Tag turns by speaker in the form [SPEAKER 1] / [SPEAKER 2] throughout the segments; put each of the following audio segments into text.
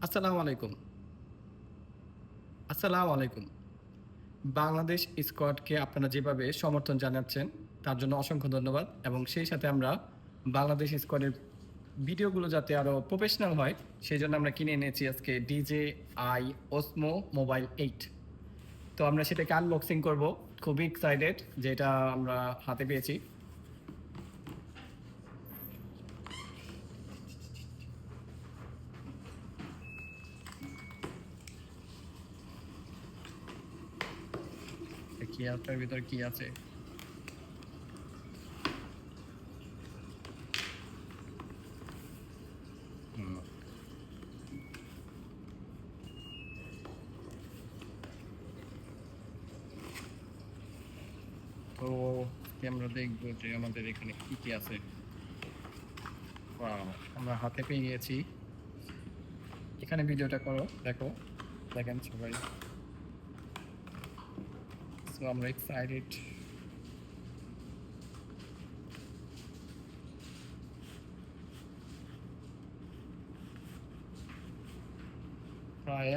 [SPEAKER 1] আসসালামু আলাইকুম। আসসালামু আলাইকুম। বাংলাদেশ স্কোয়াডকে আপনারা যেভাবে সমর্থন জানাচ্ছেন, তার জন্য অসংখ্য ধন্যবাদ এবং সেই সাথে আমরা বাংলাদেশ স্কোয়াডের ভিডিওগুলো যাতে আরো প্রফেশনাল হয়, সেজন্য আমরা কিনে এনেছি আজকে DJI Osmo Mobile 8। তো আমরা সেটাকে আনবক্সিং করব। খুবই এক্সাইটেড যে এটা আমরা হাতে পেয়েছি। দেখি এটার ভিতরে কি আছে? হুম। তো আমরা দেখব যে আমাদের এখানে কি আছে। ওয়াও! আমরা হাতে পেয়ে গিয়েছি। এখানে ভিডিওটা করো, দেখো। দেখেন সবাই। সো আমরা এক্সাইটেড। প্রায়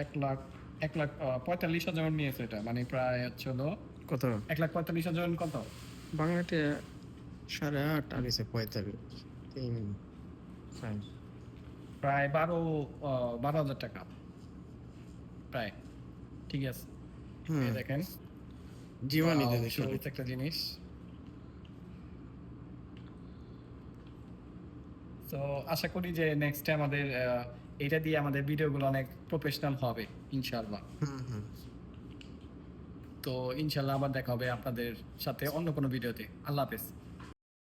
[SPEAKER 1] ১,৪৫,০০০ নিয়েছে এটা। মানে প্রায় হচ্ছে হলো
[SPEAKER 2] কত?
[SPEAKER 1] ১,৪৫,০০০ কত?
[SPEAKER 2] বাংলাতে ৮.৫ আর নিচে ৪৫ ৩ ফাইন।
[SPEAKER 1] প্রায় ১২,০০০ টাকা। প্রায়। ঠিক আছে। এই
[SPEAKER 2] হুম,
[SPEAKER 1] দেখেন। ওয়াও!
[SPEAKER 2] জীবনীতে দেখি।
[SPEAKER 1] চমৎকার একটা জিনিস। সো আশা করি যে নেক্সট টাইম আমাদের এটা দিয়ে আমাদের ভিডিওগুলো অনেক প্রফেশনাল হবে ইনশাআল্লাহ।
[SPEAKER 2] হুম, হুম।
[SPEAKER 1] তো ইনশাআল্লাহ আবার দেখা হবে আপনাদের সাথে অন্য কোনো ভিডিওতে। আল্লাহ হাফেজ।